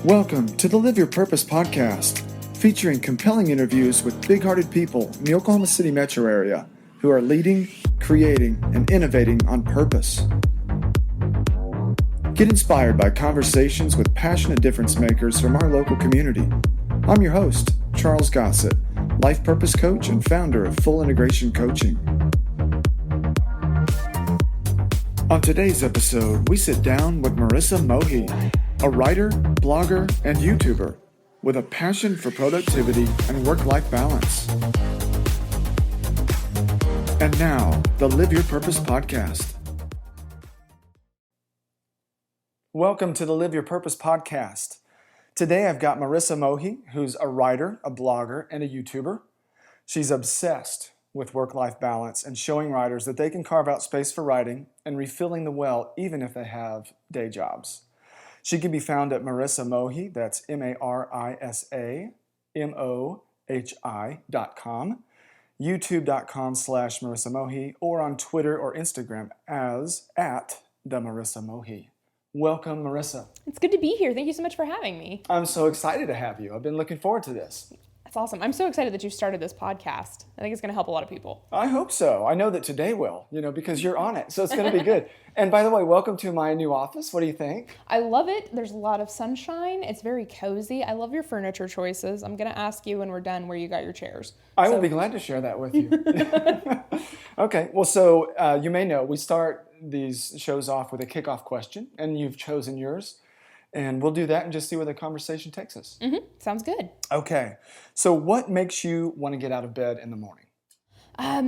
Welcome to the Live Your Purpose podcast, featuring compelling interviews with big-hearted people in the Oklahoma City metro area who are leading, creating, and innovating on purpose. Get inspired by conversations with passionate difference makers from our local community. I'm your host, Charles Gossett, life purpose coach and founder of Full Integration Coaching. On today's episode, we sit down with Marisa Mohi, a writer, blogger, and YouTuber with a passion for productivity and work-life balance. And now, the Live Your Purpose podcast. Welcome to the Live Your Purpose podcast. Today I've got Marisa Mohi, who's a writer, a blogger, and a YouTuber. She's obsessed with work-life balance and showing writers that they can carve out space for writing and refilling the well even if they have day jobs. She can be found at Marisa Mohi, that's MarisaMohi.com, youtube.com/Marisa Mohi, or on Twitter or Instagram as @TheMarisaMohi. Welcome, Marisa. It's good to be here. Thank you so much for having me. I'm so excited to have you. I've been looking forward to this. That's awesome. I'm so excited that you started this podcast. I think it's going to help a lot of people. I hope so. I know that today will, because you're on it. So it's going to be good. And by the way, welcome to my new office. What do you think? I love it. There's a lot of sunshine. It's very cozy. I love your furniture choices. I'm going to ask you when we're done where you got your chairs. I will be glad to share that with you. Okay. Well, so you may know we start these shows off with a kickoff question, and you've chosen yours. And we'll do that and just see where the conversation takes us. Sounds good. Okay. So what makes you want to get out of bed in the morning?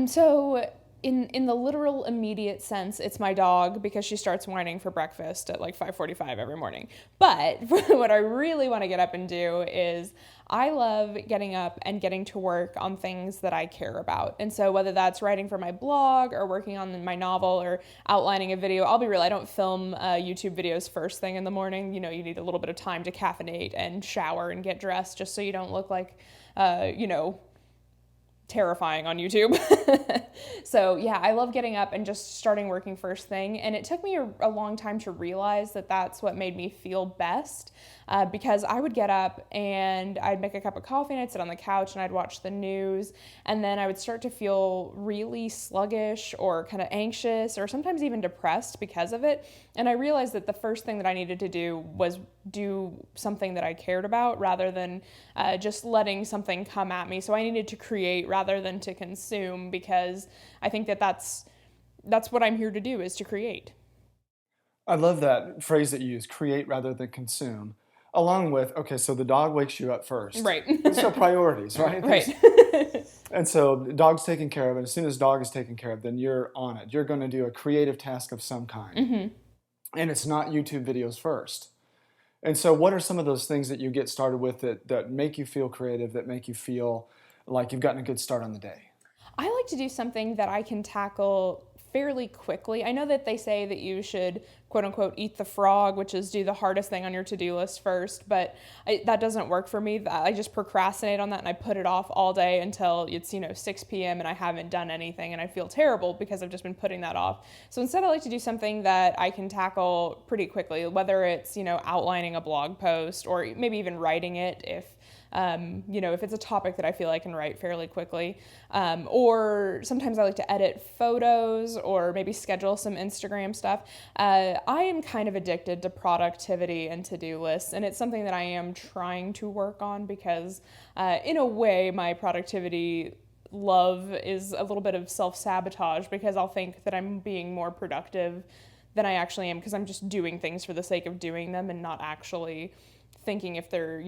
So in the literal immediate sense, it's my dog because she starts whining for breakfast at like 5:45 every morning. But what I really want to get up and do is I love getting up and getting to work on things that I care about. And so whether that's writing for my blog or working on my novel or outlining a video, I'll be real, I don't film YouTube videos first thing in the morning. You need a little bit of time to caffeinate and shower and get dressed just so you don't look like, terrifying on YouTube. So yeah, I love getting up and just starting working first thing. And it took me a long time to realize that that's what made me feel best, because I would get up and I'd make a cup of coffee and I'd sit on the couch and I'd watch the news, and then I would start to feel really sluggish or kind of anxious or sometimes even depressed because of it. And I realized that the first thing that I needed to do was do something that I cared about rather than just letting something come at me. So I needed to create rather than to consume, because I think that's what I'm here to do, is to create. I love that phrase that you use, create rather than consume, along with, okay, so the dog wakes you up first. Right. So priorities, right? Right. And so the dog's taken care of, and as soon as dog is taken care of, then you're on it. You're going to do a creative task of some kind. And it's not YouTube videos first. And so what are some of those things that you get started with that make you feel creative, that make you feel like you've gotten a good start on the day? I like to do something that I can tackle fairly quickly. I know that they say that you should, quote unquote, eat the frog, which is do the hardest thing on your to-do list first, but that doesn't work for me. I just procrastinate on that and I put it off all day until it's 6 p.m. and I haven't done anything, and I feel terrible because I've just been putting that off. So instead I like to do something that I can tackle pretty quickly, whether it's outlining a blog post or maybe even writing it if it's a topic that I feel I can write fairly quickly. Or sometimes I like to edit photos or maybe schedule some Instagram stuff. I am kind of addicted to productivity and to-do lists, and it's something that I am trying to work on because in a way my productivity love is a little bit of self-sabotage, because I'll think that I'm being more productive than I actually am because I'm just doing things for the sake of doing them and not actually thinking if they're,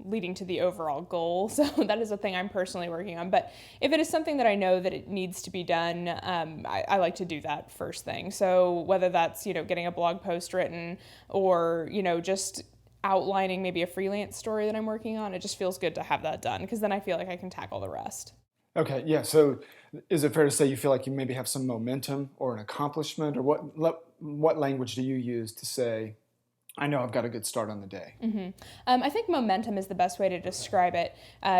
leading to the overall goal. So that is a thing I'm personally working on. But if it is something that I know that it needs to be done, I like to do that first thing. So whether that's, getting a blog post written or, just outlining maybe a freelance story that I'm working on, it just feels good to have that done, because then I feel like I can tackle the rest. Okay, yeah. So is it fair to say you feel like you maybe have some momentum or an accomplishment, or what language do you use to say, I know I've got a good start on the day? I think momentum is the best way to describe it,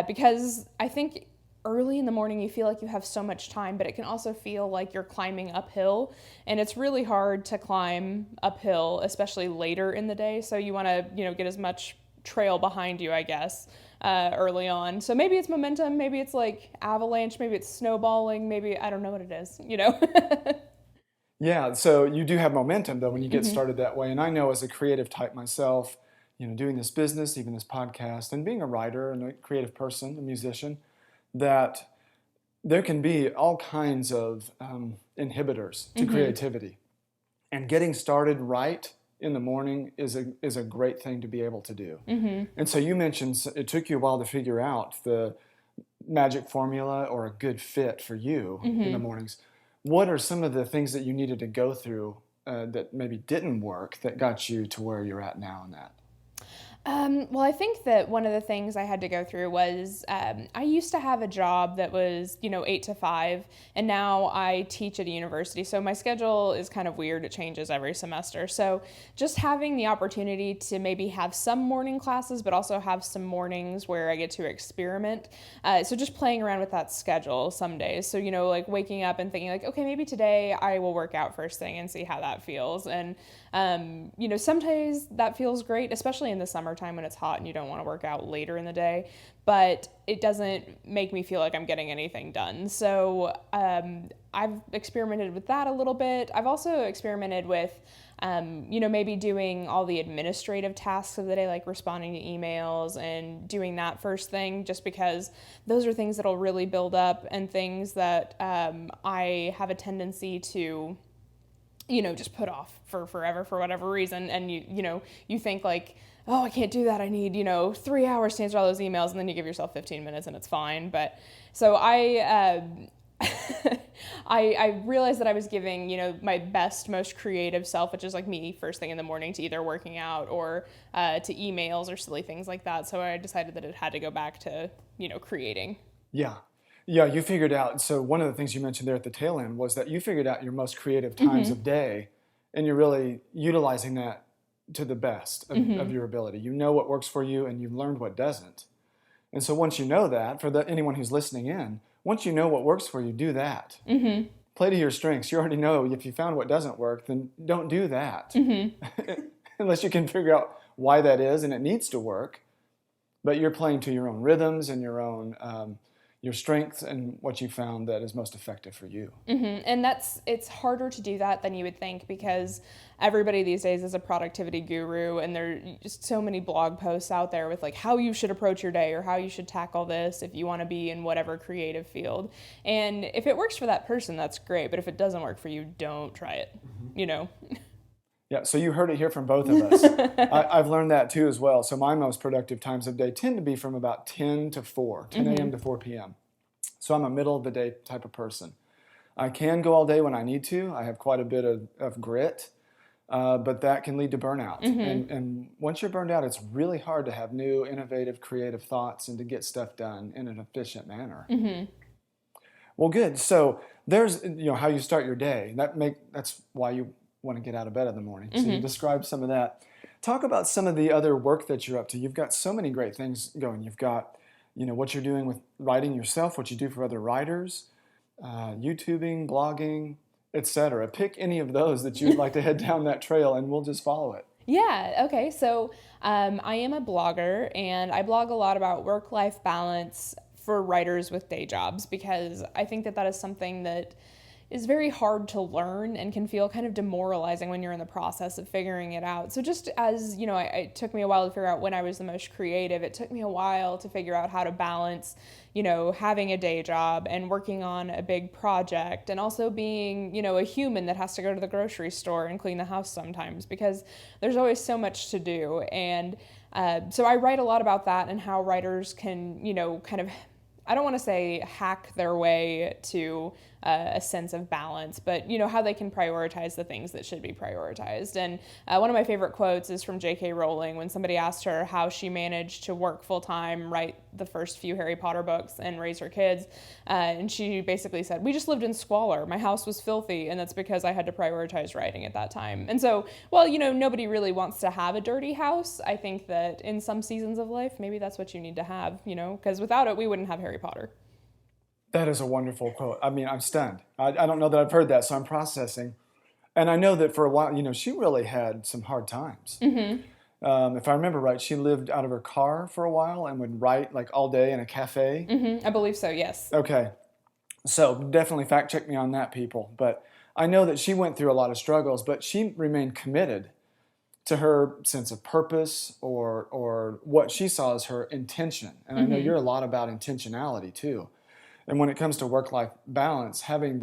because I think early in the morning you feel like you have so much time, but it can also feel like you're climbing uphill, and it's really hard to climb uphill, especially later in the day. So you want to, get as much trail behind you, I guess, early on. So maybe it's momentum, maybe it's like avalanche, maybe it's snowballing, maybe I don't know what it is, you know? Yeah, so you do have momentum though when you get started that way. And I know as a creative type myself, doing this business, even this podcast, and being a writer and a creative person, a musician, that there can be all kinds of inhibitors to creativity. And getting started right in the morning is a great thing to be able to do. And so you mentioned it took you a while to figure out the magic formula or a good fit for you in the mornings. What are some of the things that you needed to go through that maybe didn't work that got you to where you're at now in that? Well, I think that one of the things I had to go through was I used to have a job that was, 8 to 5, and now I teach at a university. So my schedule is kind of weird. It changes every semester. So just having the opportunity to maybe have some morning classes, but also have some mornings where I get to experiment. So just playing around with that schedule some days. So, like waking up and thinking like, okay, maybe today I will work out first thing and see how that feels. And, some days that feels great, especially in the summertime when it's hot and you don't want to work out later in the day, but it doesn't make me feel like I'm getting anything done. So I've experimented with that a little bit. I've also experimented with, maybe doing all the administrative tasks of the day, like responding to emails and doing that first thing, just because those are things that'll really build up and things that I have a tendency to just put off for forever for whatever reason. And you think like, oh, I can't do that. I need, 3 hours to answer all those emails. And then you give yourself 15 minutes and it's fine. But so I realized that I was giving, my best, most creative self, which is like me first thing in the morning, to either working out or to emails or silly things like that. So I decided that it had to go back to, creating. Yeah. Yeah, you figured out. So one of the things you mentioned there at the tail end was that you figured out your most creative times of day, and you're really utilizing that to the best of your ability. You know what works for you, and you've learned what doesn't. And so once you know that, for anyone who's listening in, once you know what works for you, do that. Play to your strengths. You already know if you found what doesn't work, then don't do that. Unless you can figure out why that is and it needs to work. But you're playing to your own rhythms and your own your strengths and what you found that is most effective for you. And it's harder to do that than you would think, because everybody these days is a productivity guru, and there are just so many blog posts out there with like how you should approach your day or how you should tackle this if you want to be in whatever creative field. And if it works for that person, that's great. But if it doesn't work for you, don't try it, Yeah, so you heard it here from both of us. I've learned that too as well. So my most productive times of day tend to be from about 10 to 4, 10 a.m. to 4 p.m. So I'm a middle of the day type of person. I can go all day when I need to. I have quite a bit of grit, but that can lead to burnout. And once you're burned out, it's really hard to have new, innovative, creative thoughts and to get stuff done in an efficient manner. Well, good. So there's how you start your day. That's why you want to get out of bed in the morning. So you described some of that. Talk about some of the other work that you're up to. You've got so many great things going. You've got, what you're doing with writing yourself, what you do for other writers, YouTubing, blogging, etc. Pick any of those that you'd like to head down that trail, and we'll just follow it. Yeah, okay. So I am a blogger, and I blog a lot about work-life balance for writers with day jobs, because I think that is something that is very hard to learn and can feel kind of demoralizing when you're in the process of figuring it out. So just as, it took me a while to figure out when I was the most creative, it took me a while to figure out how to balance, having a day job and working on a big project, and also being, a human that has to go to the grocery store and clean the house sometimes, because there's always so much to do. And so I write a lot about that and how writers can, kind of, I don't want to say hack their way to a sense of balance, but how they can prioritize the things that should be prioritized. And one of my favorite quotes is from J.K. Rowling, when somebody asked her how she managed to work full time, write the first few Harry Potter books, and raise her kids. And she basically said, "We just lived in squalor. My house was filthy, and that's because I had to prioritize writing at that time." And so, well, nobody really wants to have a dirty house. I think that in some seasons of life, maybe that's what you need to have, because without it, we wouldn't have Harry Potter. That is a wonderful quote. I mean, I'm stunned. I don't know that I've heard that, so I'm processing. And I know that for a while, she really had some hard times. If I remember right, she lived out of her car for a while and would write like all day in a cafe. I believe so, yes. Okay. So definitely fact check me on that, people. But I know that she went through a lot of struggles, but she remained committed to her sense of purpose or what she saw as her intention. And I know you're a lot about intentionality too. And when it comes to work-life balance, having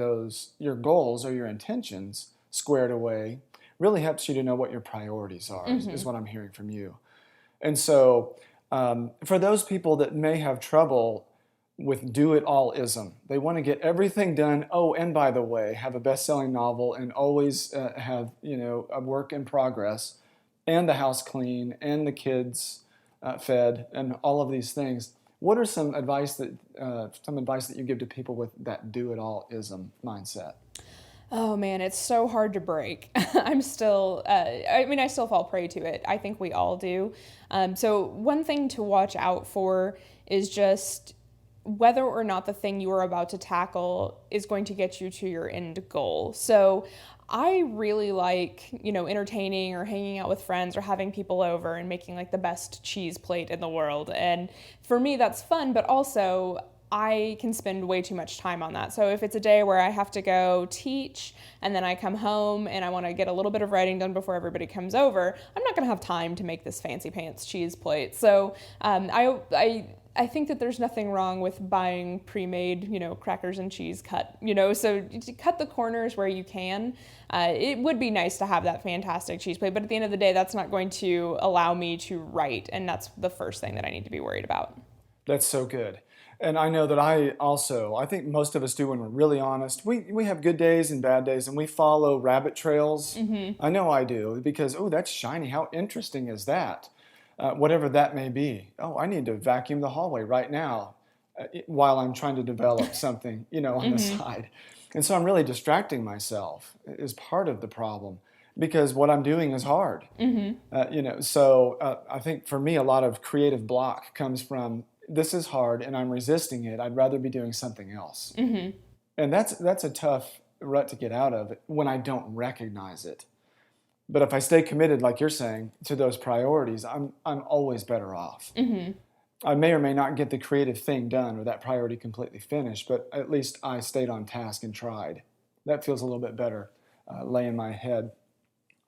your goals or your intentions squared away really helps you to know what your priorities are, is what I'm hearing from you. And so for those people that may have trouble with do-it-all-ism, they want to get everything done. Oh, and by the way, have a best-selling novel and always have, a work in progress and the house clean and the kids fed and all of these things. What are some advice that you give to people with that do-it-all-ism mindset? Oh man, it's so hard to break. I'm still, I still fall prey to it. I think we all do. So one thing to watch out for is just whether or not the thing you are about to tackle is going to get you to your end goal. So I really like, entertaining or hanging out with friends or having people over and making like the best cheese plate in the world. And for me, that's fun, but also I can spend way too much time on that. So if it's a day where I have to go teach and then I come home and I want to get a little bit of writing done before everybody comes over, I'm not going to have time to make this fancy pants cheese plate. So I think that there's nothing wrong with buying pre-made, crackers and cheese cut, so cut the corners where you can. It would be nice to have that fantastic cheese plate, but at the end of the day, that's not going to allow me to write. And that's the first thing that I need to be worried about. That's so good. And I know that I think most of us do when we're really honest. We have good days and bad days, and we follow rabbit trails. I know I do, because, oh, that's shiny. How interesting is that? Whatever that may be. Oh, I need to vacuum the hallway right now while I'm trying to develop something, on the side. And so I'm really distracting myself is part of the problem, because what I'm doing is hard. So I think for me, a lot of creative block comes from, this is hard and I'm resisting it. I'd rather be doing something else. And that's a tough rut to get out of when I don't recognize it. But if I stay committed, like you're saying, to those priorities, I'm always better off. I may or may not get the creative thing done or that priority completely finished, but at least I stayed on task and tried. That feels a little bit better, laying my head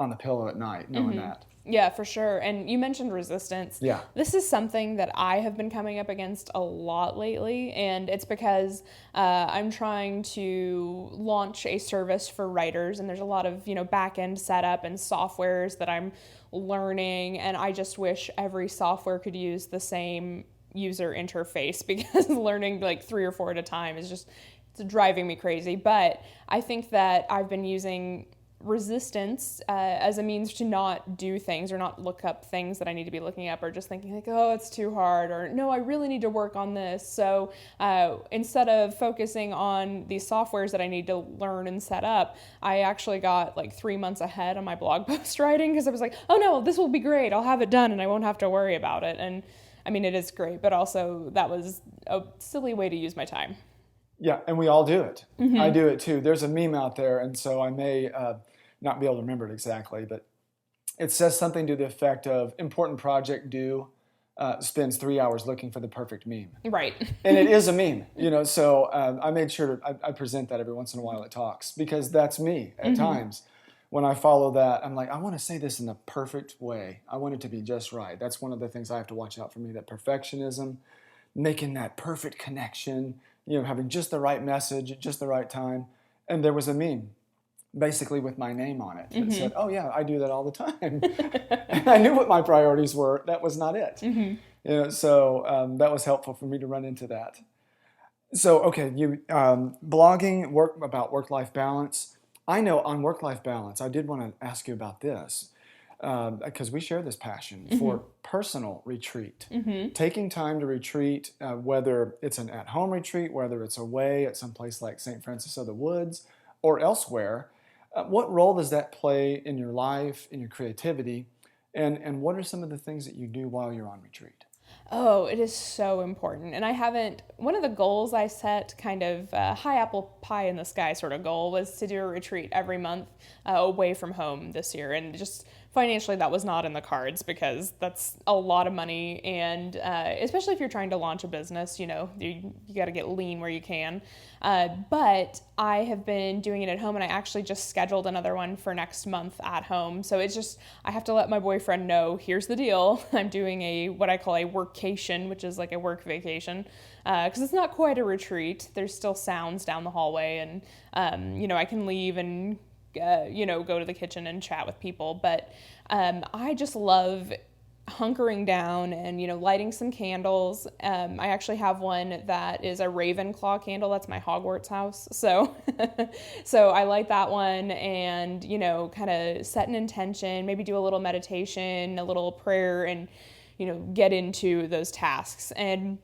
on the pillow at night, knowing that. Yeah, for sure. And you mentioned resistance. Yeah. This is something that I have been coming up against a lot lately, and it's because I'm trying to launch a service for writers, and there's a lot of, back-end setup and softwares that I'm learning, and I just wish every software could use the same user interface, because learning like 3 or 4 at a time is just, it's driving me crazy. But I think that I've been using resistance as a means to not do things or not look up things that I need to be looking up, or just thinking like, oh, it's too hard, or no, I really need to work on this. So instead of focusing on these softwares that I need to learn and set up, I actually got like 3 months ahead on my blog post writing, because I was like, oh no, this will be great. I'll have it done and I won't have to worry about it. And I mean, it is great, but also that was a silly way to use my time. Yeah, and we all do it. I do it too. There's a meme out there, and so I may not be able to remember it exactly, but it says something to the effect of, important project due, spends 3 hours looking for the perfect meme. Right. And it is a meme, so I made sure I present that every once in a while at talks, because that's me at times. When I follow that, I'm like, I want to say this in the perfect way. I want it to be just right. That's one of the things I have to watch out for me, that perfectionism, making that perfect connection, having just the right message at just the right time. And there was a meme, basically with my name on it, that said, oh yeah, I do that all the time. And I knew what my priorities were. That was not it. So that was helpful for me to run into that. So, okay, blogging, about work-life balance. I know on work-life balance, I did want to ask you about this, because we share this passion for personal retreat. Taking time to retreat, whether it's an at-home retreat, whether it's away at some place like St. Francis of the Woods or elsewhere. What role does that play in your life, in your creativity, and what are some of the things that you do while you're on retreat? Oh, it is so important. And one of the goals I set, kind of high apple pie in the sky sort of goal, was to do a retreat every month away from home this year. And just financially that was not in the cards because that's a lot of money. And especially if you're trying to launch a business, you got to get lean where you can. But I have been doing it at home, and I actually just scheduled another one for next month at home. So it's just, I have to let my boyfriend know, here's the deal. I'm doing what I call a workcation, which is like a work vacation. Because it's not quite a retreat. There's still sounds down the hallway, and I can leave and go to the kitchen and chat with people. But I just love hunkering down and lighting some candles. I actually have one that is a Ravenclaw candle. That's my Hogwarts house. So so I light that one and kind of set an intention, maybe do a little meditation, a little prayer, and get into those tasks. And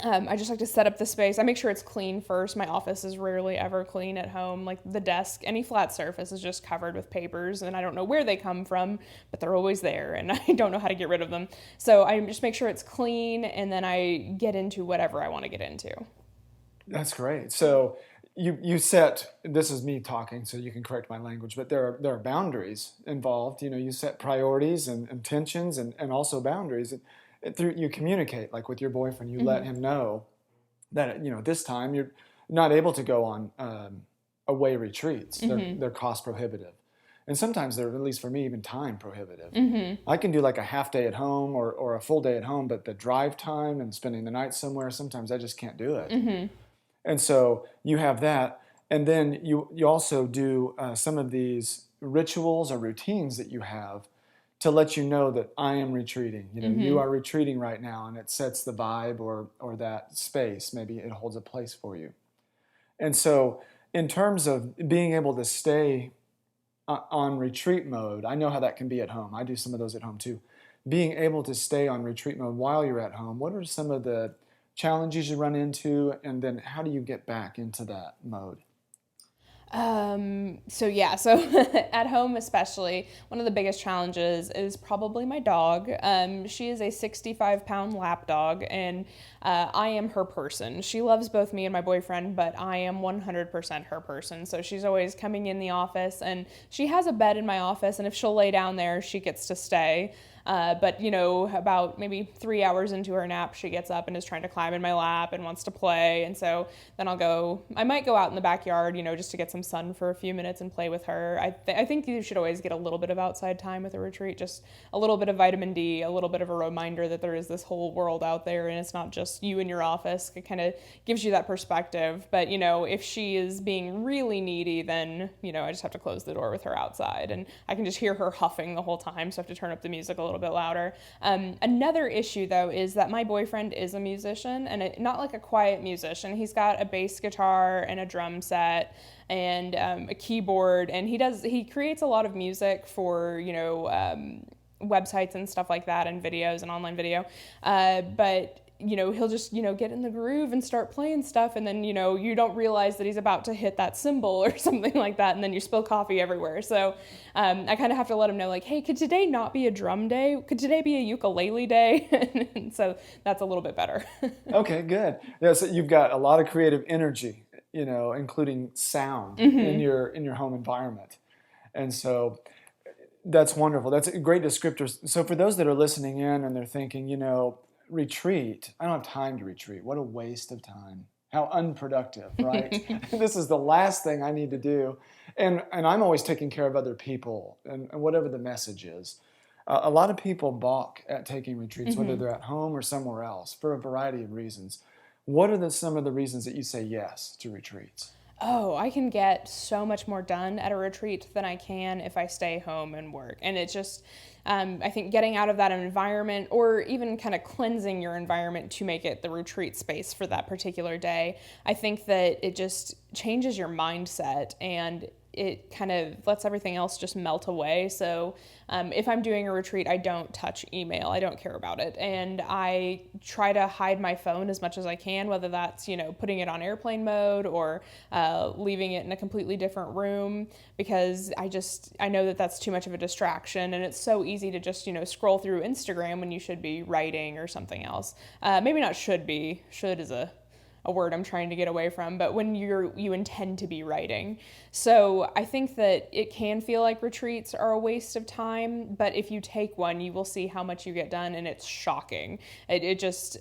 I just like to set up the space. I make sure it's clean first. My office is rarely ever clean at home. Like the desk, any flat surface is just covered with papers, and I don't know where they come from, but they're always there, and I don't know how to get rid of them. So I just make sure it's clean, and then I get into whatever I want to get into. That's great. So you set, this is me talking, so you can correct my language, but there are boundaries involved. You set priorities and intentions and also boundaries. You communicate, like with your boyfriend, you let him know that this time you're not able to go on away retreats. They're cost prohibitive, and sometimes they're, at least for me, even time prohibitive. I can do like a half day at home or a full day at home, but the drive time and spending the night somewhere, sometimes I just can't do it. And so you have that, and then you also do some of these rituals or routines that you have to let you know that I am retreating. You are retreating right now, and it sets the vibe or that space. Maybe it holds a place for you. And so in terms of being able to stay on retreat mode, I know how that can be at home. I do some of those at home too. Being able to stay on retreat mode while you're at home, what are some of the challenges you run into, and then how do you get back into that mode? So at home especially, one of the biggest challenges is probably my dog. She is a 65-pound lap dog, and I am her person. She loves both me and my boyfriend, but I am 100% her person. So she's always coming in the office, and she has a bed in my office, and if she'll lay down there, she gets to stay. But about maybe 3 hours into her nap, she gets up and is trying to climb in my lap and wants to play. And so then I might go out in the backyard, just to get some sun for a few minutes and play with her. I think you should always get a little bit of outside time with a retreat, just a little bit of vitamin D, a little bit of a reminder that there is this whole world out there and it's not just you in your office. It kind of gives you that perspective. But, if she is being really needy, then, I just have to close the door with her outside, and I can just hear her huffing the whole time. So I have to turn up the music a little bit louder. Another issue though is that my boyfriend is a musician, and not like a quiet musician. He's got a bass guitar and a drum set and a keyboard, and he creates a lot of music for websites and stuff like that, and videos and online video, but he'll just, get in the groove and start playing stuff. And then, you don't realize that he's about to hit that cymbal or something like that. And then you spill coffee everywhere. So I kind of have to let him know, like, hey, could today not be a drum day? Could today be a ukulele day? And so that's a little bit better. Okay, good. Yeah, so you've got a lot of creative energy, including sound in your home environment. And so that's wonderful. That's a great descriptor. So for those that are listening in and they're thinking, retreat, I don't have time to retreat. What a waste of time. How unproductive, right? This is the last thing I need to do. And I'm always taking care of other people, and whatever the message is. A lot of people balk at taking retreats, whether they're at home or somewhere else, for a variety of reasons. What are some of the reasons that you say yes to retreats? Oh, I can get so much more done at a retreat than I can if I stay home and work. And it's just, I think getting out of that environment, or even kind of cleansing your environment to make it the retreat space for that particular day, I think that it just changes your mindset, and it kind of lets everything else just melt away. So if I'm doing a retreat, I don't touch email. I don't care about it. And I try to hide my phone as much as I can, whether that's, putting it on airplane mode or leaving it in a completely different room, because I know that that's too much of a distraction. And it's so easy to just, scroll through Instagram when you should be writing or something else. Maybe not should be. Should is a a word I'm trying to get away from, but when you intend to be writing. So I think that it can feel like retreats are a waste of time, but if you take one, you will see how much you get done, and it's shocking. It just,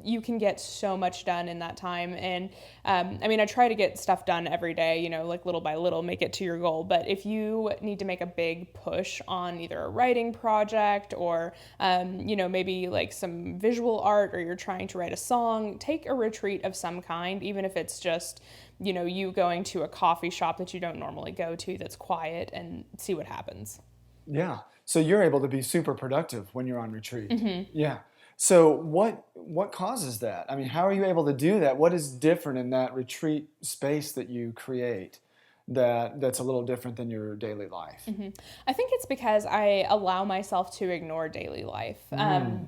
you can get so much done in that time. And I mean, I try to get stuff done every day, like little by little, make it to your goal. But if you need to make a big push on either a writing project or, maybe like some visual art, or you're trying to write a song, take a retreat of some kind, even if it's just, you going to a coffee shop that you don't normally go to that's quiet, and see what happens. Yeah. So you're able to be super productive when you're on retreat. Yeah. So what causes that? I mean, how are you able to do that? What is different in that retreat space that you create that's a little different than your daily life? I think it's because I allow myself to ignore daily life.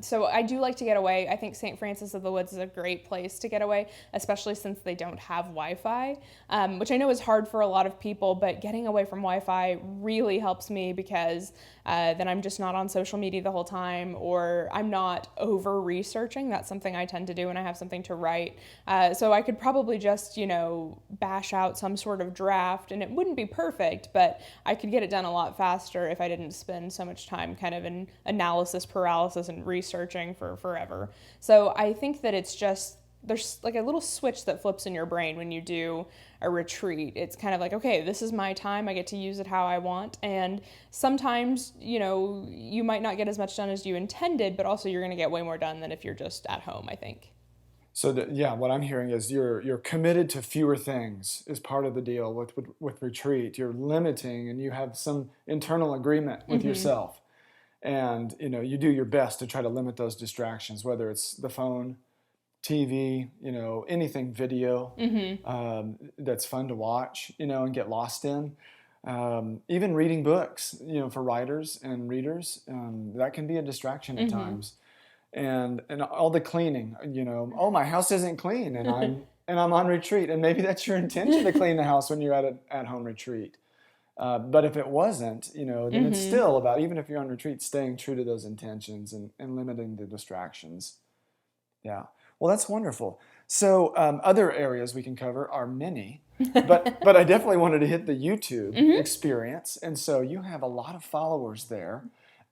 So I do like to get away. I think St. Francis of the Woods is a great place to get away, especially since they don't have Wi-Fi, which I know is hard for a lot of people, but getting away from Wi-Fi really helps me, because then I'm just not on social media the whole time, or I'm not over researching. That's something I tend to do when I have something to write. So I could probably just, bash out some sort of draft, and it wouldn't be perfect, but I could get it done a lot faster if I didn't spend so much time kind of in analysis paralysis and researching for forever. So I think that it's just, there's like a little switch that flips in your brain when you do a retreat. It's kind of like, okay, this is my time. I get to use it how I want. And sometimes, you might not get as much done as you intended, but also you're going to get way more done than if you're just at home, I think. So what I'm hearing is you're committed to fewer things is part of the deal with retreat. You're limiting, and you have some internal agreement with yourself, and you do your best to try to limit those distractions, whether it's the phone, TV, anything video that's fun to watch, and get lost in. Even reading books, for writers and readers, that can be a distraction at times. And all the cleaning, oh, my house isn't clean, and I'm on retreat, and maybe that's your intention to clean the house when you're at home retreat. But if it wasn't, then it's still about, even if you're on retreat, staying true to those intentions and limiting the distractions. Yeah. Well, that's wonderful. So other areas we can cover are many, but I definitely wanted to hit the YouTube experience. And so you have a lot of followers there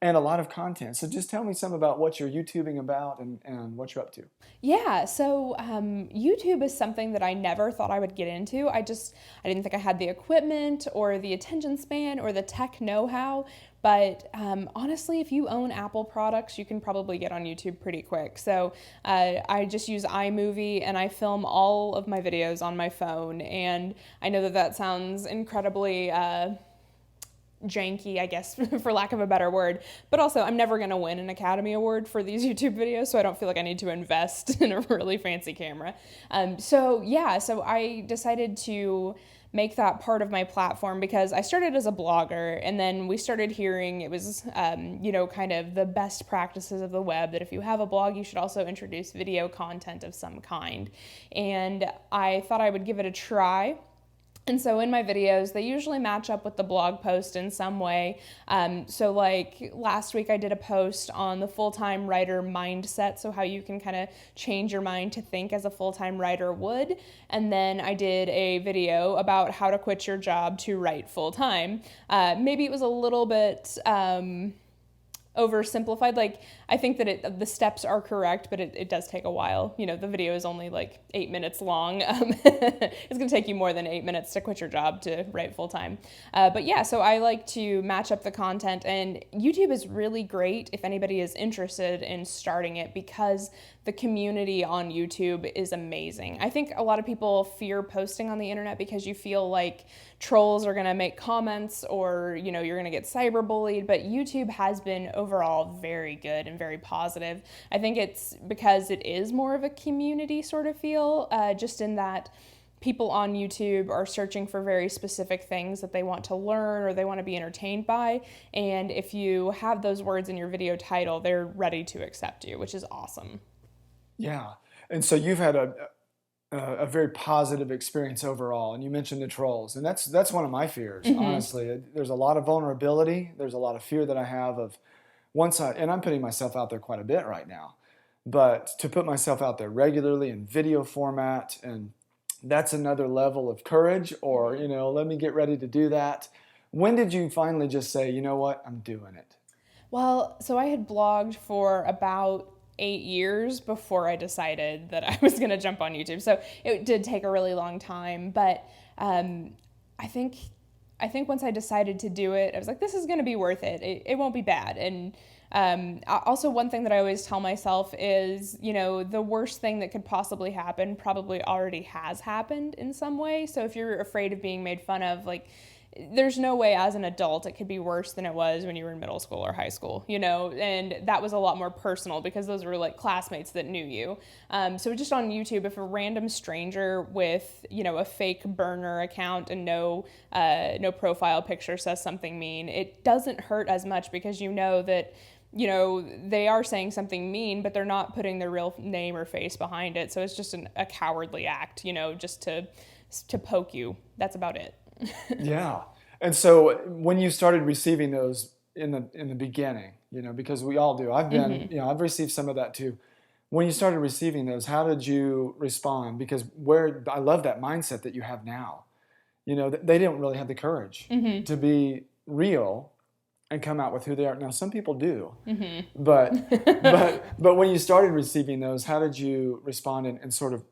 and a lot of content. So just tell me some about what you're YouTubing about and what you're up to. Yeah, so YouTube is something that I never thought I would get into. I didn't think I had the equipment or the attention span or the tech know-how. But honestly, if you own Apple products, you can probably get on YouTube pretty quick. So I just use iMovie, and I film all of my videos on my phone. And I know that sounds incredibly janky, I guess, for lack of a better word. But also, I'm never going to win an Academy Award for these YouTube videos, so I don't feel like I need to invest in a really fancy camera. So I decided to make that part of my platform, because I started as a blogger, and then we started hearing it was, kind of the best practices of the web, that if you have a blog, you should also introduce video content of some kind. And I thought I would give it a try. And so in my videos, they usually match up with the blog post in some way. So like last week, I did a post on the full-time writer mindset, so how you can kind of change your mind to think as a full-time writer would. And then I did a video about how to quit your job to write full-time. Maybe it was a little bit oversimplified. Like, I think that the steps are correct, but it does take a while. The video is only like 8 minutes long. It's going to take you more than 8 minutes to quit your job to write full time. But yeah, so I like to match up the content, and YouTube is really great if anybody is interested in starting it, because the community on YouTube is amazing. I think a lot of people fear posting on the internet because you feel like trolls are going to make comments, or you're going to get cyberbullied, but YouTube has been overall very good and very positive. I think it's because it is more of a community sort of feel, just in that people on YouTube are searching for very specific things that they want to learn or they want to be entertained by, and if you have those words in your video title, they're ready to accept you, which is awesome. Yeah, and so you've had a very positive experience overall, and you mentioned the trolls, and that's one of my fears, honestly. There's a lot of vulnerability. There's a lot of fear that I have of and I'm putting myself out there quite a bit right now, but to put myself out there regularly in video format, and that's another level of courage, or, let me get ready to do that. When did you finally just say, you know what, I'm doing it? Well, so I had blogged for about 8 years before I decided that I was going to jump on YouTube. So it did take a really long time, but I think once I decided to do it, I was like, this is going to be worth it. It won't be bad. And also, one thing that I always tell myself is, the worst thing that could possibly happen probably already has happened in some way. So if you're afraid of being made fun of, like, there's no way as an adult it could be worse than it was when you were in middle school or high school, and that was a lot more personal because those were like classmates that knew you. So just on YouTube, if a random stranger with, a fake burner account and no profile picture says something mean, it doesn't hurt as much because that they are saying something mean, but they're not putting their real name or face behind it. So it's just a cowardly act, just to poke you. That's about it. Yeah. And so when you started receiving those in the beginning, because we all do, I've been, I've received some of that too. When you started receiving those, how did you respond? Because I love that mindset that you have now. They didn't really have the courage to be real and come out with who they are. Now, some people do, but when you started receiving those, how did you respond and sort of,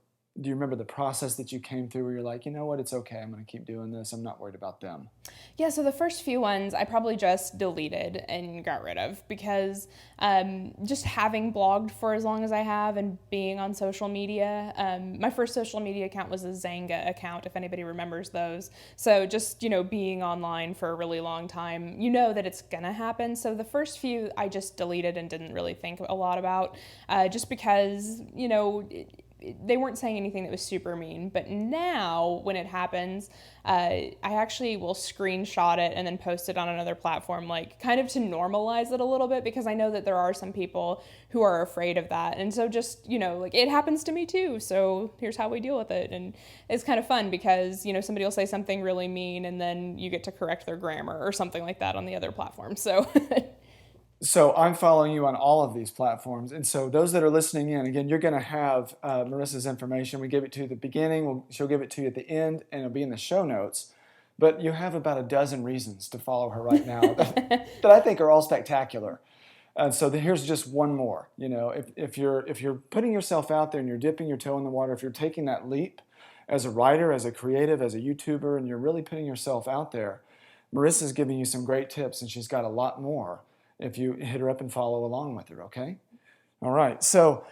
do you remember the process that you came through where you're like, you know what, it's okay, I'm going to keep doing this, I'm not worried about them? Yeah, so the first few ones I probably just deleted and got rid of because just having blogged for as long as I have and being on social media, my first social media account was a Zanga account, if anybody remembers those. So just, being online for a really long time, that it's going to happen. So the first few I just deleted and didn't really think a lot about just because, they weren't saying anything that was super mean. But now when it happens, I actually will screenshot it and then post it on another platform, like kind of to normalize it a little bit, because I know that there are some people who are afraid of that. And so just, like it happens to me too. So here's how we deal with it. And it's kind of fun because, somebody will say something really mean and then you get to correct their grammar or something like that on the other platform. So So I'm following you on all of these platforms. And so those that are listening in, again, you're going to have Marisa's information. We give it to you at the beginning. She'll give it to you at the end, and it'll be in the show notes. But you have about a dozen reasons to follow her right now that I think are all spectacular. And so here's just one more. If you're putting yourself out there and you're dipping your toe in the water, if you're taking that leap as a writer, as a creative, as a YouTuber, and you're really putting yourself out there, Marisa's giving you some great tips, and she's got a lot more if you hit her up and follow along with her, okay? All right, so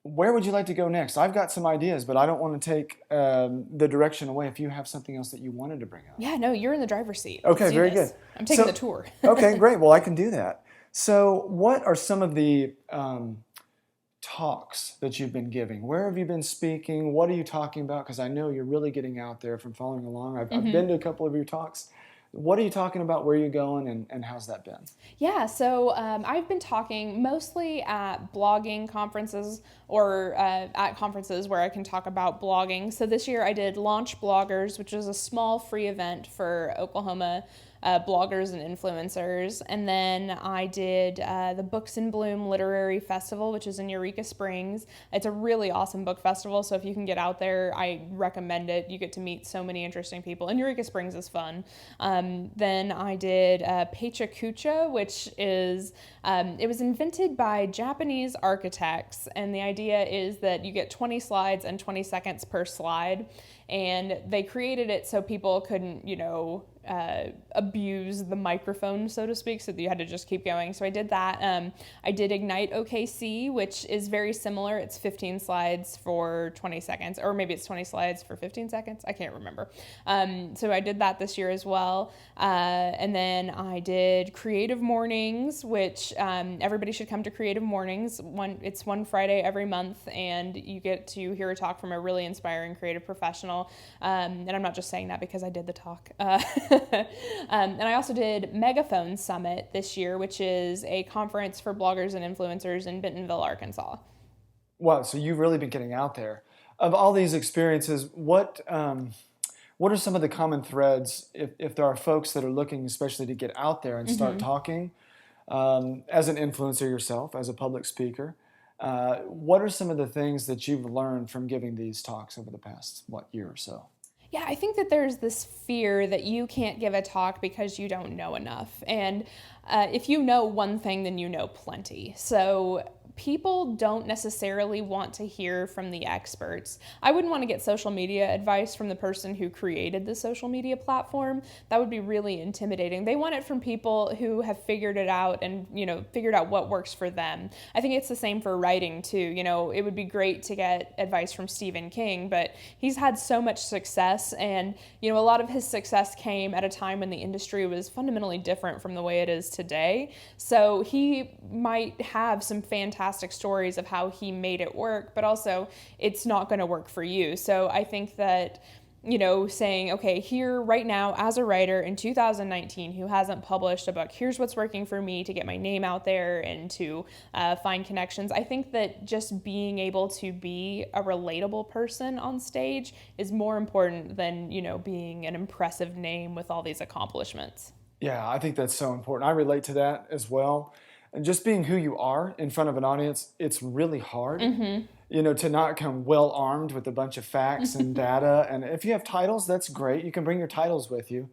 where would you like to go next? I've got some ideas, but I don't want to take the direction away if you have something else that you wanted to bring up. Yeah, no, you're in the driver's seat. Okay, very good. I'm taking the tour. Okay, great. Well, I can do that. So what are some of the talks that you've been giving? Where have you been speaking? What are you talking about? Because I know you're really getting out there from following along. I've been to a couple of your talks. What are you talking about? Where are you going? And how's that been? Yeah, so I've been talking mostly at blogging conferences or at conferences where I can talk about blogging. So this year I did Launch Bloggers, which is a small free event for Oklahoma bloggers and influencers. And then I did the Books in Bloom Literary Festival, which is in Eureka Springs. It's a really awesome book festival, so if you can get out there, I recommend it. You get to meet so many interesting people, and Eureka Springs is fun. Then I did Pecha Kucha, which is, it was invented by Japanese architects, and the idea is that you get 20 slides and 20 seconds per slide, and they created it so people couldn't, abuse the microphone, so to speak, so that you had to just keep going. So I did that. I did Ignite OKC, which is very similar. It's 15 slides for 20 seconds, or maybe it's 20 slides for 15 seconds. I can't remember. So I did that this year as well. And then I did Creative Mornings, which everybody should come to Creative Mornings. It's one Friday every month, and you get to hear a talk from a really inspiring creative professional. And I'm not just saying that because I did the talk. And I also did Megaphone Summit this year, which is a conference for bloggers and influencers in Bentonville, Arkansas. Wow, so you've really been getting out there. Of all these experiences, what are some of the common threads if there are folks that are looking especially to get out there and start talking? As an influencer yourself, as a public speaker, what are some of the things that you've learned from giving these talks over the past, year or so? Yeah, I think that there's this fear that you can't give a talk because you don't know enough. And if you know one thing, then you know plenty. So people don't necessarily want to hear from the experts. I wouldn't want to get social media advice from the person who created the social media platform. That would be really intimidating. They want it from people who have figured it out and, figured out what works for them. I think it's the same for writing too. It would be great to get advice from Stephen King, but he's had so much success, and, a lot of his success came at a time when the industry was fundamentally different from the way it is today. So he might have some fantastic stories of how he made it work, but also it's not going to work for you. So I think that, saying, okay, here right now as a writer in 2019 who hasn't published a book, here's what's working for me to get my name out there and to find connections. I think that just being able to be a relatable person on stage is more important than, being an impressive name with all these accomplishments. Yeah, I think that's so important. I relate to that as well. And just being who you are in front of an audience, it's really hard, to not come well armed with a bunch of facts and data. And if you have titles, that's great. You can bring your titles with you.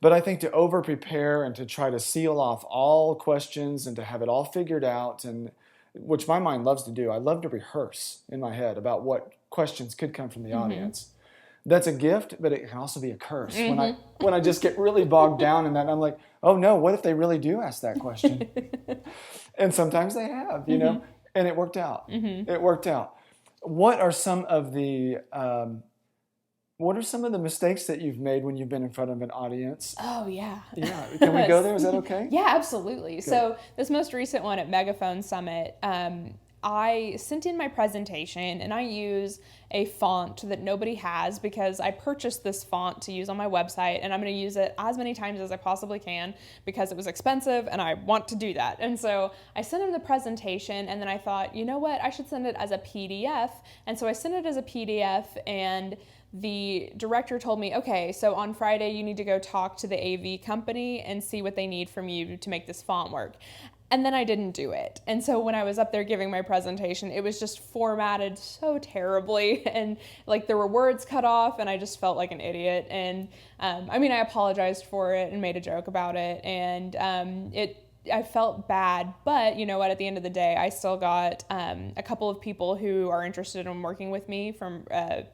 But I think to over prepare and to try to seal off all questions and to have it all figured out, and which my mind loves to do, I love to rehearse in my head about what questions could come from the audience. That's a gift, but it can also be a curse. When I just get really bogged down in that, I'm like, oh no, what if they really do ask that question? And sometimes they have, and it worked out. It worked out. What are some of the mistakes that you've made when you've been in front of an audience? Oh, yeah. Yeah. Can we go there? Is that okay? Yeah, absolutely. Good. So this most recent one at Megaphone Summit, I sent in my presentation and I use a font that nobody has because I purchased this font to use on my website, and I'm going to use it as many times as I possibly can because it was expensive and I want to do that. And so I sent him the presentation, and then I thought, you know what, I should send it as a PDF. And so I sent it as a PDF, and the director told me, okay, so on Friday you need to go talk to the AV company and see what they need from you to make this font work. And then I didn't do it. And so when I was up there giving my presentation, it was just formatted so terribly, and like there were words cut off, and I just felt like an idiot. And I apologized for it and made a joke about it, and I felt bad, but you know what, at the end of the day, I still got a couple of people who are interested in working with me to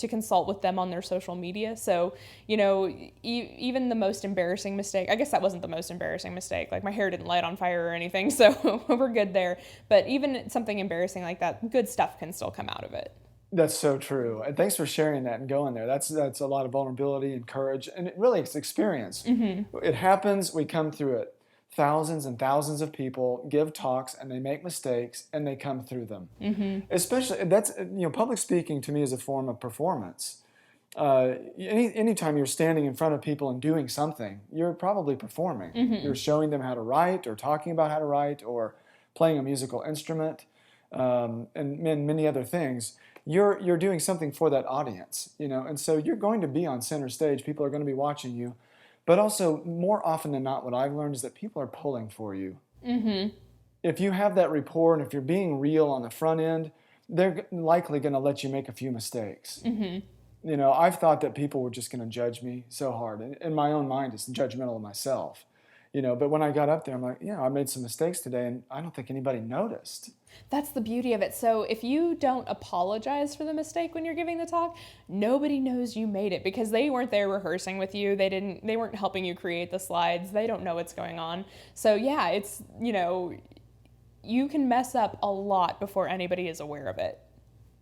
consult with them on their social media. So, even the most embarrassing mistake, I guess that wasn't the most embarrassing mistake, like my hair didn't light on fire or anything, so we're good there. But even something embarrassing like that, good stuff can still come out of it. That's so true. And thanks for sharing that and going there. That's a lot of vulnerability and courage, and it's experience. It happens. We come through it. Thousands and thousands of people give talks and they make mistakes and they come through them. Especially public speaking to me is a form of performance. Anytime you're standing in front of people and doing something, you're probably performing. You're showing them how to write, or talking about how to write, or playing a musical instrument, and many other things. You're doing something for that audience, and so you're going to be on center stage. People are going to be watching you, but also more often than not, what I've learned is that people are pulling for you. If you have that rapport and if you're being real on the front end, they're likely going to let you make a few mistakes. I've thought that people were just going to judge me so hard. In my own mind, it's judgmental of myself. But when I got up there, I'm like, I made some mistakes today, and I don't think anybody noticed. That's the beauty of it. So if you don't apologize for the mistake when you're giving the talk, nobody knows you made it because they weren't there rehearsing with you. They weren't helping you create the slides. They don't know what's going on. So yeah, it's, you can mess up a lot before anybody is aware of it.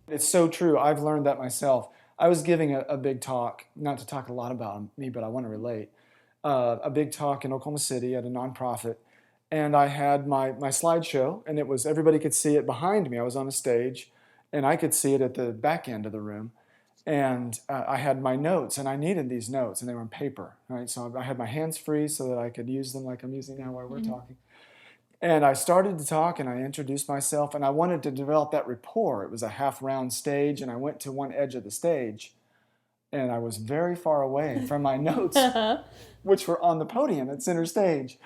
It's so true. I've learned that myself. I was giving a big talk, not to talk a lot about me, but I want to relate. A big talk in Oklahoma City at a nonprofit, and I had my slideshow, and it was, everybody could see it behind me. I was on a stage, and I could see it at the back end of the room, and I had my notes, and I needed these notes, and they were on paper, right? So I had my hands free so that I could use them like I'm using now while we're talking. And I started to talk, and I introduced myself, and I wanted to develop that rapport. It was a half-round stage, and I went to one edge of the stage, and I was very far away from my notes, which were on the podium at center stage.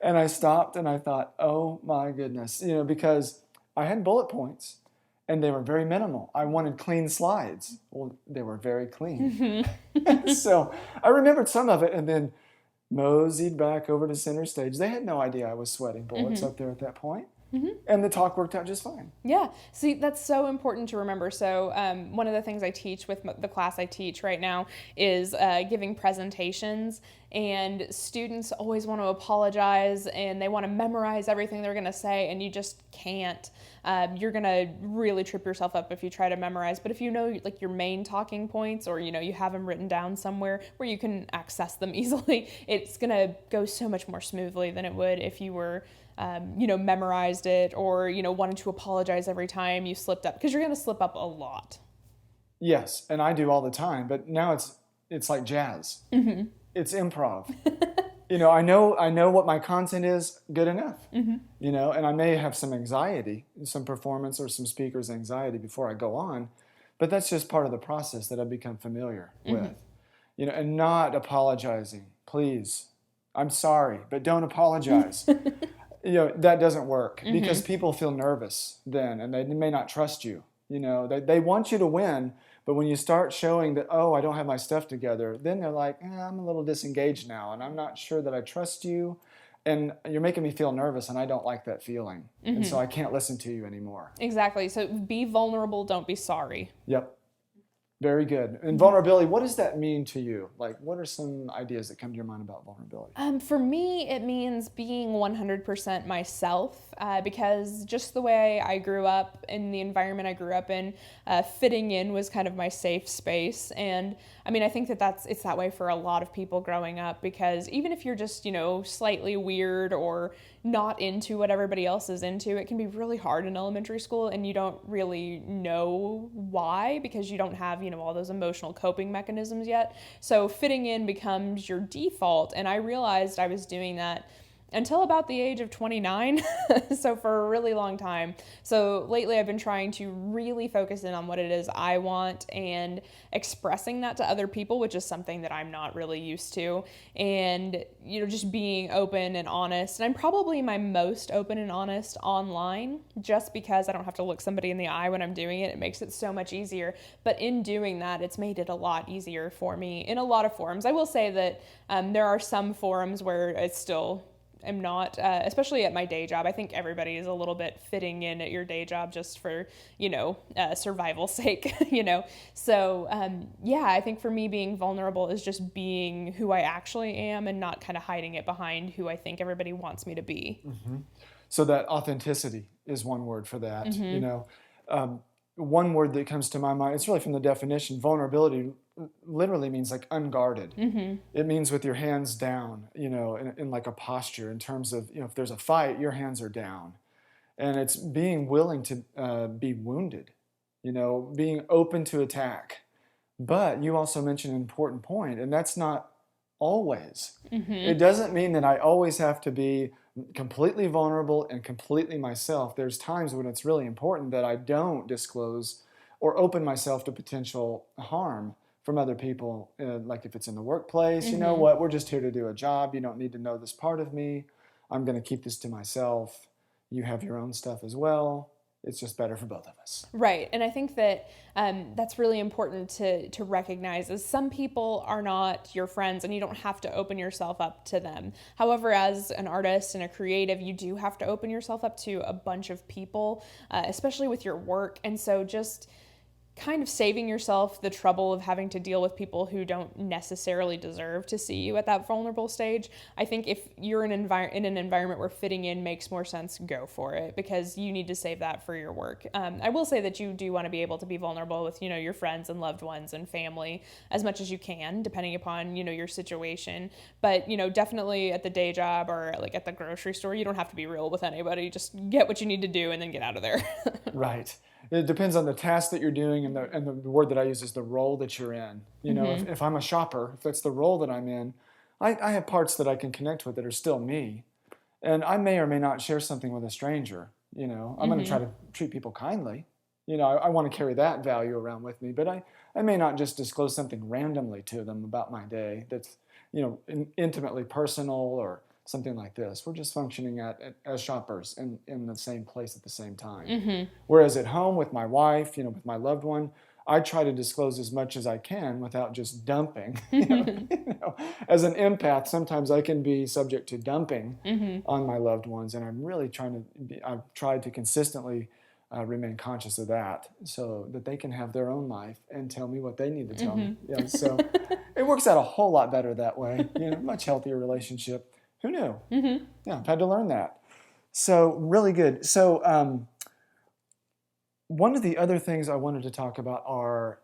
And I stopped and I thought, oh my goodness, because I had bullet points and they were very minimal. I wanted clean slides. Well, they were very clean. So I remembered some of it and then moseyed back over to center stage. They had no idea I was sweating bullets up there at that point. And the talk worked out just fine. Yeah. See, that's so important to remember. So one of the things I teach with the class I teach right now is giving presentations. And students always want to apologize and they want to memorize everything they're going to say, and you just can't. You're going to really trip yourself up if you try to memorize. But if you know like your main talking points, or you have them written down somewhere where you can access them easily, it's going to go so much more smoothly than it would if you were memorized it, or, wanted to apologize every time you slipped up, because you're going to slip up a lot. Yes, and I do all the time, but now it's like jazz. It's improv. I know what my content is good enough. And I may have some anxiety, some performance or some speaker's anxiety before I go on, but that's just part of the process that I've become familiar with. And not apologizing. Please, I'm sorry, but don't apologize. That doesn't work because people feel nervous then, and they may not trust you. They want you to win, but when you start showing that, oh, I don't have my stuff together, then they're like, I'm a little disengaged now, and I'm not sure that I trust you, and you're making me feel nervous, and I don't like that feeling, and so I can't listen to you anymore. Exactly. So be vulnerable, don't be sorry. Yep. Very good. And vulnerability, what does that mean to you? Like, what are some ideas that come to your mind about vulnerability? For me, it means being 100% myself, because just the way I grew up, in the environment I grew up in, fitting in was kind of my safe space. And I think it's that way for a lot of people growing up, because even if you're just, slightly weird or not into what everybody else is into, it can be really hard in elementary school, and you don't really know why, because you don't have, all those emotional coping mechanisms yet. So fitting in becomes your default, and I realized I was doing that until about the age of 29, so for a really long time. So lately I've been trying to really focus in on what it is I want and expressing that to other people, which is something that I'm not really used to. And, just being open and honest. And I'm probably my most open and honest online, just because I don't have to look somebody in the eye when I'm doing it. It makes it so much easier. But in doing that, it's made it a lot easier for me in a lot of forums. I will say that there are some forums where it's still... I'm not, especially at my day job. I think everybody is a little bit fitting in at your day job just for, survival's sake, So, I think for me, being vulnerable is just being who I actually am and not kind of hiding it behind who I think everybody wants me to be. So that authenticity is one word for that. One word that comes to my mind, it's really from the definition, vulnerability literally means like unguarded. It means with your hands down, in like a posture, in terms of, if there's a fight, your hands are down. And it's being willing to be wounded, being open to attack. But you also mentioned an important point, and that's not always. It doesn't mean that I always have to be completely vulnerable and completely myself. There's times when it's really important that I don't disclose or open myself to potential harm from other people, like if it's in the workplace. You know what, we're just here to do a job. You don't need to know this part of me. I'm going to keep this to myself. You have your own stuff as well. It's just better for both of us. Right. And I think that that's really important to recognize, is some people are not your friends and you don't have to open yourself up to them. However, as an artist and a creative, you do have to open yourself up to a bunch of people, especially with your work. And so just kind of saving yourself the trouble of having to deal with people who don't necessarily deserve to see you at that vulnerable stage. I think if you're in an environment where fitting in makes more sense, go for it, because you need to save that for your work. I will say that you do want to be able to be vulnerable with, your friends and loved ones and family as much as you can, depending upon, your situation. But, definitely at the day job or like at the grocery store, you don't have to be real with anybody. Just get what you need to do and then get out of there. Right. It depends on the task that you're doing, and the word that I use is the role that you're in. If I'm a shopper, if that's the role that I'm in, I have parts that I can connect with that are still me. And I may or may not share something with a stranger. I'm going to try to treat people kindly. I want to carry that value around with me, but I may not just disclose something randomly to them about my day that's, intimately personal or something like this. We're just functioning as shoppers in the same place at the same time. Mm-hmm. Whereas at home with my wife, with my loved one, I try to disclose as much as I can without just dumping. As an empath, sometimes I can be subject to dumping Mm-hmm. on my loved ones, and I'm really I've tried to consistently remain conscious of that so that they can have their own life and tell me what they need to tell me. Mm-hmm. So it works out a whole lot better that way. Much healthier relationship. Who knew? Mm-hmm. Yeah, I've had to learn that. So really good. So one of the other things I wanted to talk about are,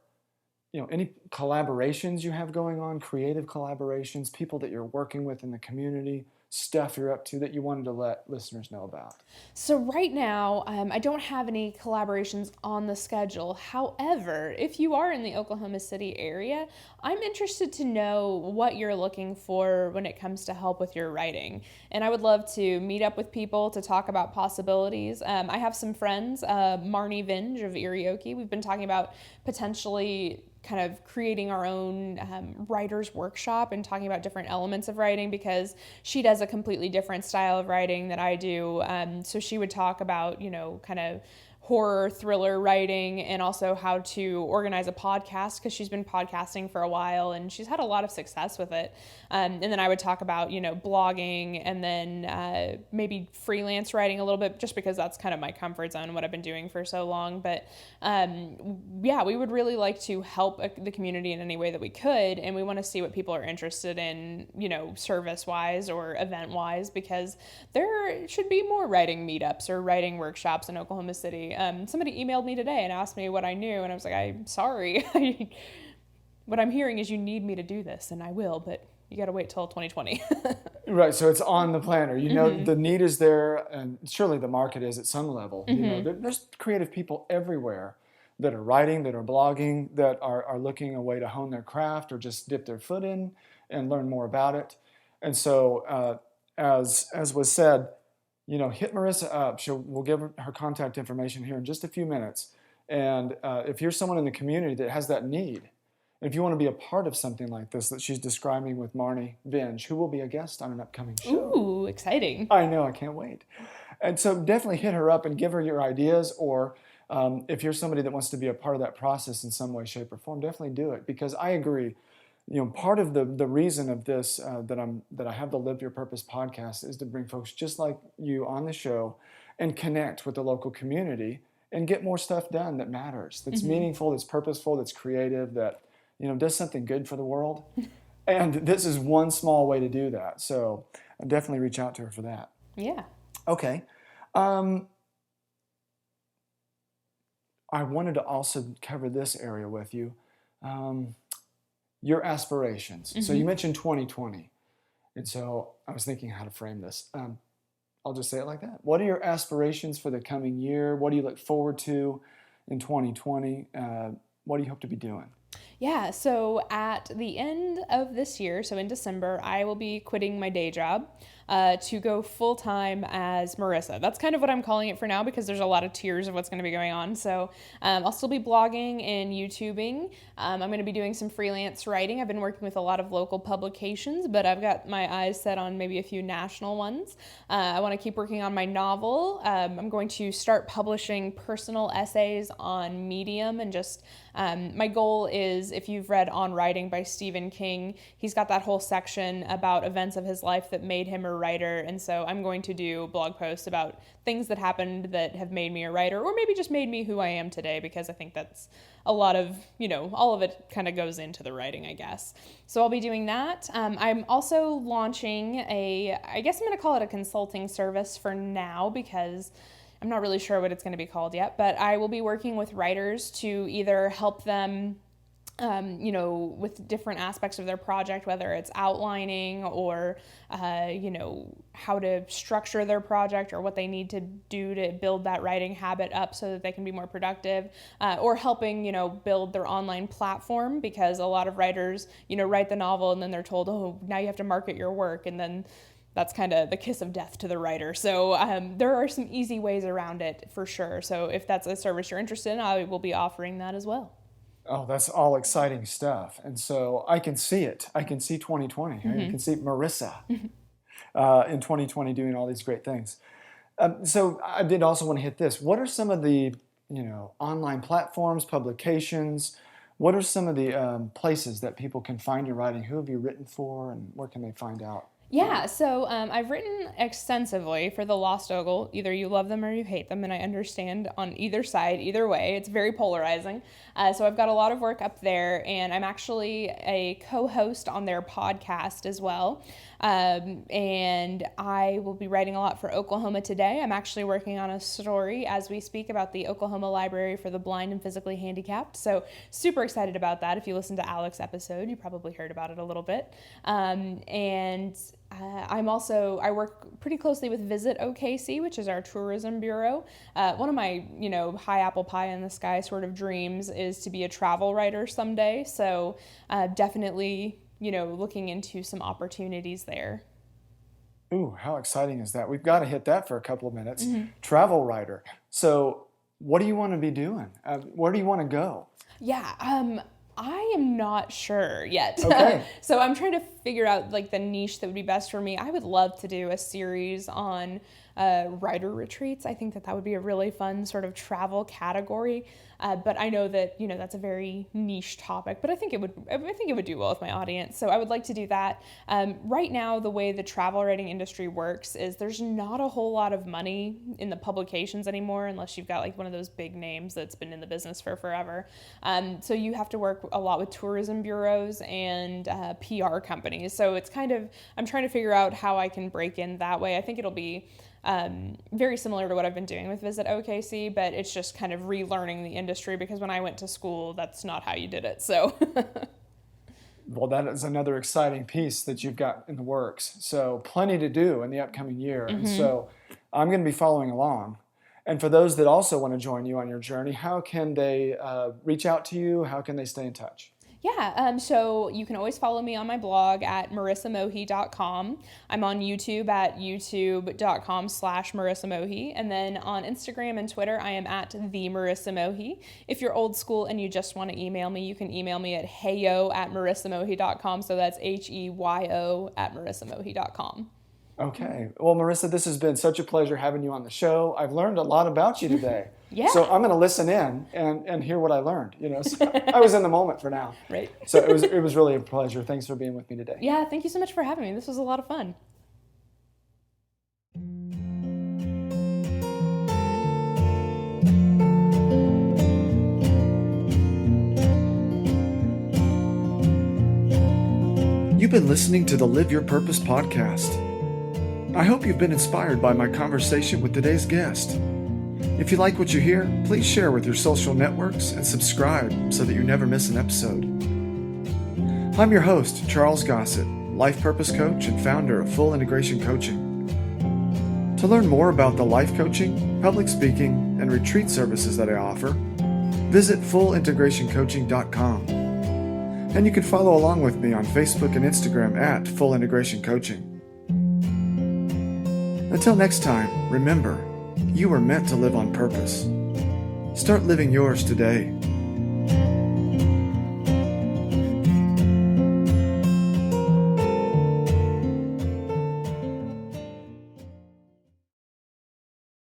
any collaborations you have going on, creative collaborations, people that you're working with in the community, stuff you're up to that you wanted to let listeners know about. So right now, I don't have any collaborations on the schedule. However, if you are in the Oklahoma City area, I'm interested to know what you're looking for when it comes to help with your writing. And I would love to meet up with people to talk about possibilities. I have some friends, Marnie Vinge of Irioki. We've been talking about potentially kind of creating our own writer's workshop and talking about different elements of writing, because she does a completely different style of writing that I do. So she would talk about, kind of horror thriller writing, and also how to organize a podcast, because she's been podcasting for a while and she's had a lot of success with it. And then I would talk about, blogging, and then maybe freelance writing a little bit, just because that's kind of my comfort zone, what I've been doing for so long. But yeah, we would really like to help the community in any way that we could. And we want to see what people are interested in, service wise or event wise, because there should be more writing meetups or writing workshops in Oklahoma City. Somebody emailed me today and asked me what I knew, and I was like, I'm sorry. What I'm hearing is you need me to do this, and I will, but you got to wait till 2020. Right, so it's on the planner. Mm-hmm. The need is there, and surely the market is at some level. Mm-hmm. There's creative people everywhere that are writing, that are blogging, that are looking a way to hone their craft or just dip their foot in and learn more about it. And so, as was said, hit Marisa up. We'll give her contact information here in just a few minutes. And if you're someone in the community that has that need, if you want to be a part of something like this that she's describing with Marnie Vinge, who will be a guest on an upcoming show. Ooh, exciting. I know, I can't wait. And so definitely hit her up and give her your ideas, or if you're somebody that wants to be a part of that process in some way, shape, or form, definitely do it. Because I agree, part of the reason of this that I have the Live Your Purpose podcast is to bring folks just like you on the show and connect with the local community and get more stuff done that matters, that's Mm-hmm. meaningful, that's purposeful, that's creative, that does something good for the world. And this is one small way to do that. So definitely reach out to her for that. Yeah. Okay. I wanted to also cover this area with you. Your aspirations. Mm-hmm. So you mentioned 2020. And so I was thinking how to frame this. I'll just say it like that. What are your aspirations for the coming year? What do you look forward to in 2020? What do you hope to be doing? Yeah, so at the end of this year, so in December, I will be quitting my day job to go full-time as Marisa. That's kind of what I'm calling it for now, because there's a lot of tiers of what's going to be going on. So I'll still be blogging and YouTubing. I'm going to be doing some freelance writing. I've been working with a lot of local publications, but I've got my eyes set on maybe a few national ones. I want to keep working on my novel. I'm going to start publishing personal essays on Medium, and just my goal is, if you've read On Writing by Stephen King, he's got that whole section about events of his life that made him a writer. And so I'm going to do blog posts about things that happened that have made me a writer, or maybe just made me who I am today, because I think that's a lot of, all of it kind of goes into the writing, I guess. So I'll be doing that. I'm also launching I guess I'm going to call it a consulting service for now, because I'm not really sure what it's going to be called yet, but I will be working with writers to either help them with different aspects of their project, whether it's outlining or, how to structure their project, or what they need to do to build that writing habit up so that they can be more productive, or helping, build their online platform, because a lot of writers, write the novel and then they're told, oh, now you have to market your work. And then that's kind of the kiss of death to the writer. So there are some easy ways around it for sure. So if that's a service you're interested in, I will be offering that as well. Oh, that's all exciting stuff. And so I can see it. I can see 2020. Mm-hmm. I can see Marisa. in 2020 doing all these great things. So I did also want to hit this. What are some of the online platforms, publications? What are some of the places that people can find your writing? Who have you written for, and where can they find out? Yeah, so I've written extensively for the Lost Ogle. Either you love them or you hate them, and I understand on either side, either way. It's very polarizing. So I've got a lot of work up there, and I'm actually a co-host on their podcast as well. And I will be writing a lot for Oklahoma Today. I'm actually working on a story as we speak about the Oklahoma Library for the Blind and Physically Handicapped. So super excited about that. If you listened to Alex's episode, you probably heard about it a little bit. I work pretty closely with Visit OKC, which is our tourism bureau. One of my, high apple pie in the sky sort of dreams is to be a travel writer someday. So definitely, looking into some opportunities there. Ooh, how exciting is that? We've got to hit that for a couple of minutes. Travel writer. So what do you want to be doing? Where do you want to go? Yeah, I am not sure yet. Okay. So I'm trying to figure out the niche that would be best for me. I would love to do a series on writer retreats. I think that would be a really fun sort of travel category. But I know that that's a very niche topic. But I think it would do well with my audience. So I would like to do that. Right now, the way the travel writing industry works is there's not a whole lot of money in the publications anymore, unless you've got one of those big names that's been in the business for forever. So you have to work a lot with tourism bureaus and PR companies. So it's I'm trying to figure out how I can break in that way. I think it'll be very similar to what I've been doing with Visit OKC, but it's just kind of relearning the industry, because when I went to school, that's not how you did it. So, well, that is another exciting piece that you've got in the works. So plenty to do in the upcoming year. And so I'm going to be following along. And for those that also want to join you on your journey, how can they reach out to you? How can they stay in touch? Yeah, so you can always follow me on my blog at marisamohi.com. I'm on YouTube at youtube.com/marisamohi. And then on Instagram and Twitter, I am at the Marisa Mohi. If you're old school and you just want to email me, you can email me at heyo@marisamohi.com. So that's HEYO @marisamohi.com. Okay. Well, Marisa, this has been such a pleasure having you on the show. I've learned a lot about you today. Yeah. So I'm going to listen in and hear what I learned. So I was in the moment for now. Right. So it was really a pleasure. Thanks for being with me today. Yeah, thank you so much for having me. This was a lot of fun. You've been listening to the Live Your Purpose podcast. I hope you've been inspired by my conversation with today's guest. If you like what you hear, please share with your social networks and subscribe so that you never miss an episode. I'm your host, Charles Gossett, life purpose coach and founder of Full Integration Coaching. To learn more about the life coaching, public speaking, and retreat services that I offer, visit fullintegrationcoaching.com. And you can follow along with me on Facebook and Instagram at Full Integration Coaching. Until next time, remember, you were meant to live on purpose. Start living yours today.